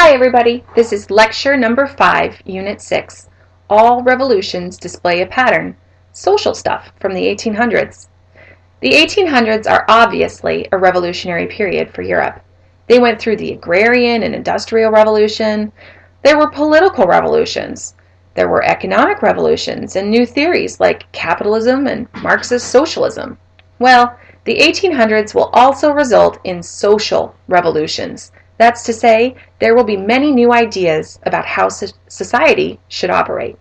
Hi everybody, this is lecture number 5, unit 6, All Revolutions Display a Pattern, Social Stuff from the 1800s. The 1800s are obviously a revolutionary period for Europe. They went through the agrarian and industrial revolution. There were political revolutions. There were economic revolutions and new theories like capitalism and Marxist socialism. Well, the 1800s will also result in social revolutions. That's to say, there will be many new ideas about how society should operate.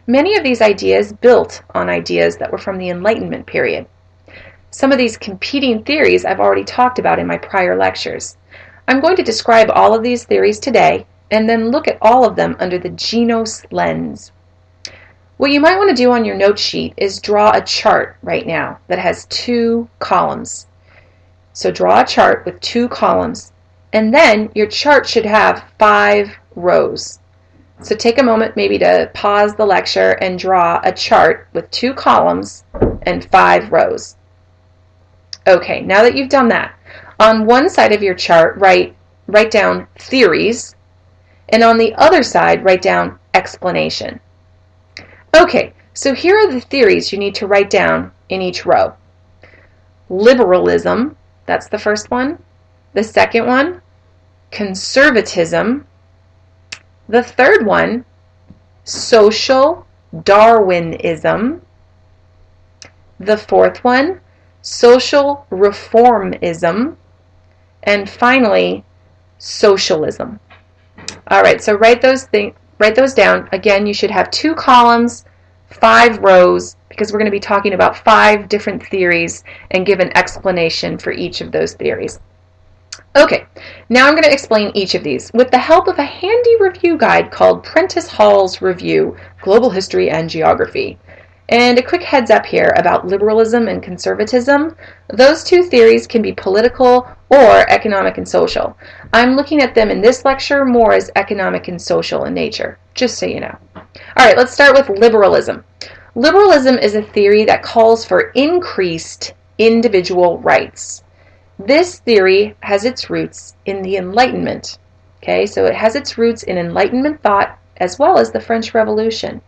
Many of these ideas built on ideas that were from the Enlightenment period. Some of these competing theories I've already talked about in my prior lectures. I'm going to describe all of these theories today and then look at all of them under the GENOS lens. What you might want to do on your note sheet is draw a chart right now that has 2 columns. So draw a chart with 2 columns. And then your chart should have 5 rows. So take a moment maybe to pause the lecture and draw a chart with 2 columns and 5 rows. Okay, now that you've done that, on one side of your chart write down theories, and on the other side write down explanation. Okay, so here are the theories you need to write down in each row. Liberalism, that's the first one. The second one, Conservatism. The third one, Social Darwinism. The fourth one, Social Reformism. And finally, Socialism. All right, so write those down. Again, you should have 2 columns, 5 rows, because we're going to be talking about 5 different theories and give an explanation for each of those theories. Okay, now I'm going to explain each of these with the help of a handy review guide called Prentice Hall's Review, Global History and Geography. And a quick heads up here about liberalism and conservatism. Those 2 theories can be political or economic and social. I'm looking at them in this lecture more as economic and social in nature, just so you know. All right, let's start with liberalism. Liberalism is a theory that calls for increased individual rights. This theory has its roots in the Enlightenment. Okay, so it has its roots in Enlightenment thought as well as the French Revolution.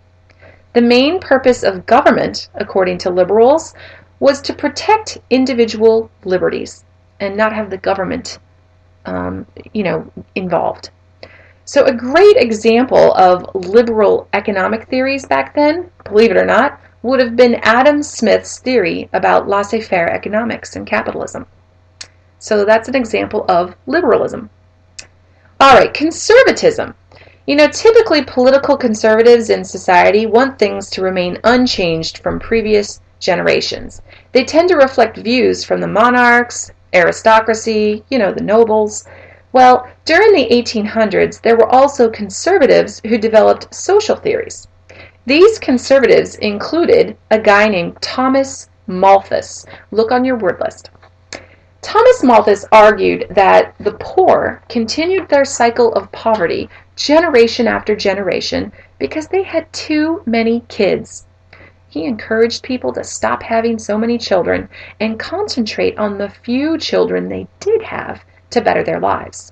The main purpose of government, according to liberals, was to protect individual liberties and not have the government, involved. So a great example of liberal economic theories back then, believe it or not, would have been Adam Smith's theory about laissez-faire economics and capitalism. So that's an example of liberalism. All right, conservatism. Typically political conservatives in society want things to remain unchanged from previous generations. They tend to reflect views from the monarchs, aristocracy, the nobles. Well, during the 1800s, there were also conservatives who developed social theories. These conservatives included a guy named Thomas Malthus. Look on your word list. Thomas Malthus argued that the poor continued their cycle of poverty generation after generation because they had too many kids. He encouraged people to stop having so many children and concentrate on the few children they did have to better their lives.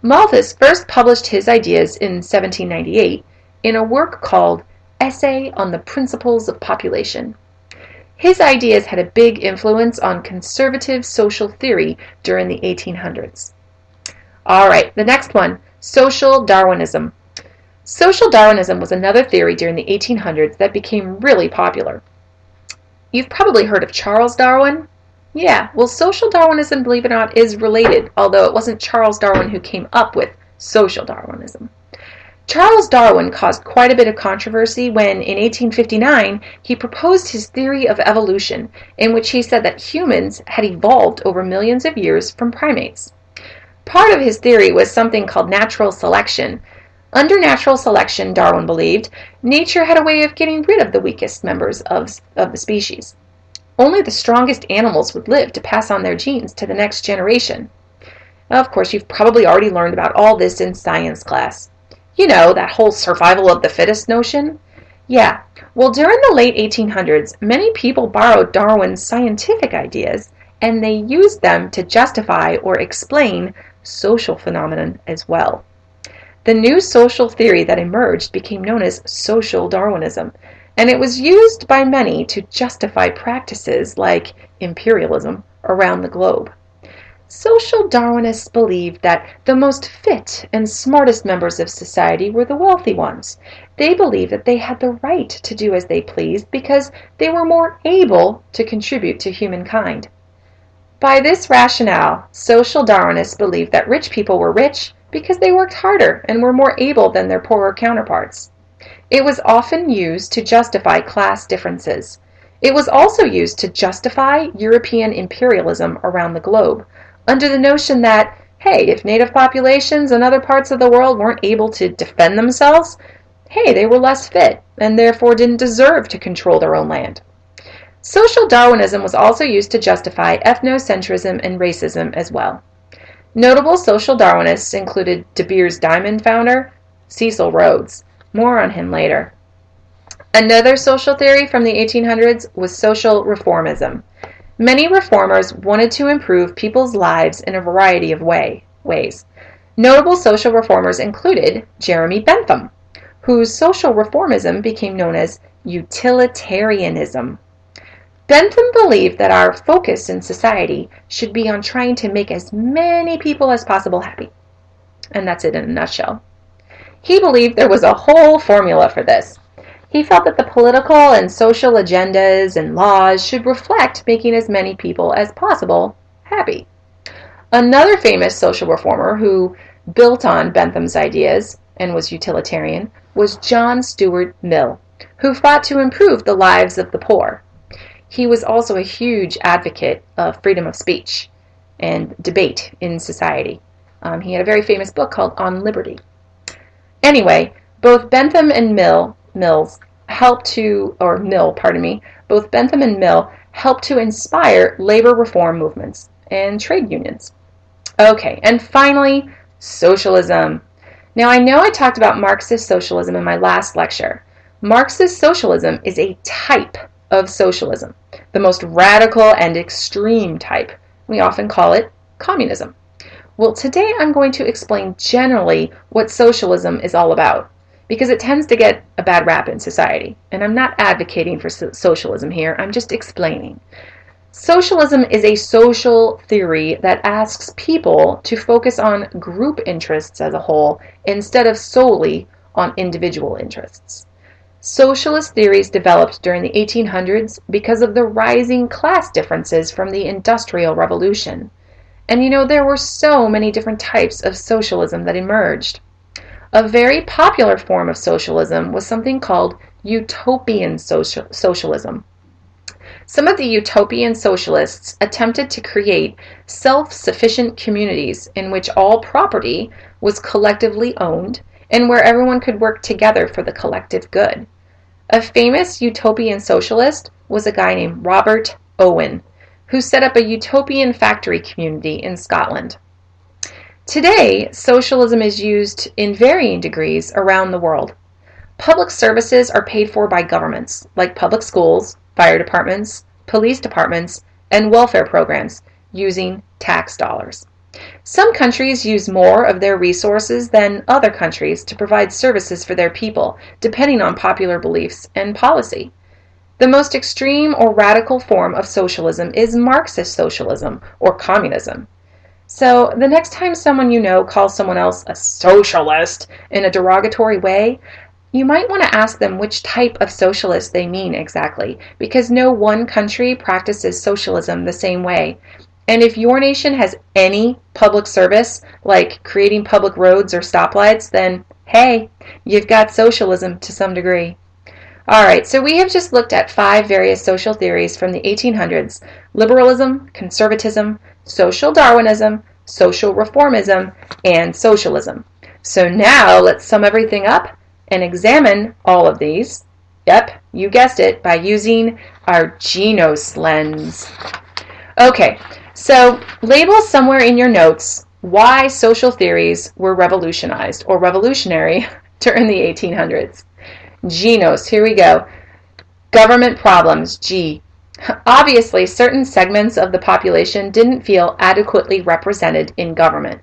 Malthus first published his ideas in 1798 in a work called Essay on the Principles of Population. His ideas had a big influence on conservative social theory during the 1800s. All right, the next one, Social Darwinism. Social Darwinism was another theory during the 1800s that became really popular. You've probably heard of Charles Darwin. Yeah, well, Social Darwinism, believe it or not, is related, although it wasn't Charles Darwin who came up with Social Darwinism. Charles Darwin caused quite a bit of controversy when, in 1859, he proposed his theory of evolution, in which he said that humans had evolved over millions of years from primates. Part of his theory was something called natural selection. Under natural selection, Darwin believed, nature had a way of getting rid of the weakest members of the species. Only the strongest animals would live to pass on their genes to the next generation. Of course, you've probably already learned about all this in science class. That whole survival of the fittest notion? Yeah, well, during the late 1800s, many people borrowed Darwin's scientific ideas and they used them to justify or explain social phenomenon as well. The new social theory that emerged became known as social Darwinism, and it was used by many to justify practices like imperialism around the globe. Social Darwinists believed that the most fit and smartest members of society were the wealthy ones. They believed that they had the right to do as they pleased because they were more able to contribute to humankind. By this rationale, social Darwinists believed that rich people were rich because they worked harder and were more able than their poorer counterparts. It was often used to justify class differences. It was also used to justify European imperialism around the globe, under the notion that, hey, if native populations in other parts of the world weren't able to defend themselves, hey, they were less fit and therefore didn't deserve to control their own land. Social Darwinism was also used to justify ethnocentrism and racism as well. Notable social Darwinists included De Beers Diamond founder Cecil Rhodes. More on him later. Another social theory from the 1800s was social reformism. Many reformers wanted to improve people's lives in a variety of ways. Notable social reformers included Jeremy Bentham, whose social reformism became known as utilitarianism. Bentham believed that our focus in society should be on trying to make as many people as possible happy. And that's it in a nutshell. He believed there was a whole formula for this. He felt that the political and social agendas and laws should reflect making as many people as possible happy. Another famous social reformer who built on Bentham's ideas and was utilitarian was John Stuart Mill, who fought to improve the lives of the poor. He was also a huge advocate of freedom of speech and debate in society. He had a very famous book called On Liberty. Anyway, both Bentham and Mill helped to inspire labor reform movements and trade unions. Okay, and finally, socialism. Now, I know I talked about Marxist socialism in my last lecture. Marxist socialism is a type of socialism, the most radical and extreme type. We often call it communism. Well, today I'm going to explain generally what socialism is all about, because it tends to get a bad rap in society. And I'm not advocating for socialism here, I'm just explaining. Socialism is a social theory that asks people to focus on group interests as a whole instead of solely on individual interests. Socialist theories developed during the 1800s because of the rising class differences from the Industrial Revolution. And there were so many different types of socialism that emerged. A very popular form of socialism was something called utopian socialism. Some of the utopian socialists attempted to create self-sufficient communities in which all property was collectively owned and where everyone could work together for the collective good. A famous utopian socialist was a guy named Robert Owen, who set up a utopian factory community in Scotland. Today, socialism is used in varying degrees around the world. Public services are paid for by governments, like public schools, fire departments, police departments, and welfare programs, using tax dollars. Some countries use more of their resources than other countries to provide services for their people, depending on popular beliefs and policy. The most extreme or radical form of socialism is Marxist socialism, or communism. So the next time someone you know calls someone else a socialist in a derogatory way, you might want to ask them which type of socialist they mean exactly, because no one country practices socialism the same way. And if your nation has any public service, like creating public roads or stoplights, then hey, you've got socialism to some degree. Alright, so we have just looked at 5 various social theories from the 1800s: liberalism, conservatism, social Darwinism, social reformism, and socialism. So now let's sum everything up and examine all of these, yep, you guessed it, by using our GENOS lens. Okay, so label somewhere in your notes why social theories were revolutionized or revolutionary during the 1800s. GENOS, here we go. Government problems, G. Obviously, certain segments of the population didn't feel adequately represented in government.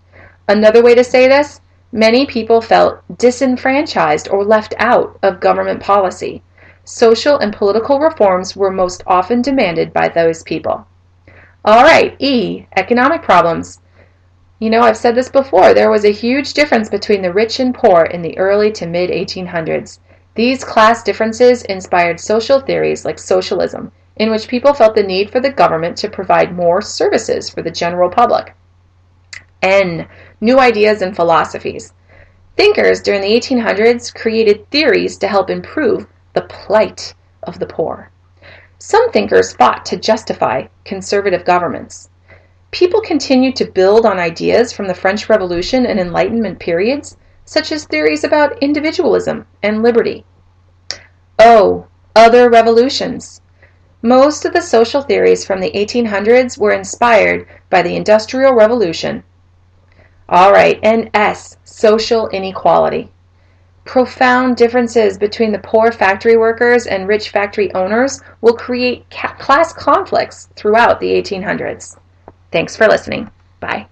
Another way to say this, Many people felt disenfranchised or left out of government policy. Social and political reforms were most often demanded by those people. All right, E, economic problems. You know, I've said this before, there was a huge difference between the rich and poor in the early to mid-1800s. These class differences inspired social theories like socialism, in which people felt the need for the government to provide more services for the general public. N, new ideas and philosophies. Thinkers during the 1800s created theories to help improve the plight of the poor. Some thinkers fought to justify conservative governments. People continued to build on ideas from the French Revolution and Enlightenment periods, such as theories about individualism and liberty. O, other revolutions. Most of the social theories from the 1800s were inspired by the Industrial Revolution. All right, and S, social inequality. Profound differences between the poor factory workers and rich factory owners will create class conflicts throughout the 1800s. Thanks for listening. Bye.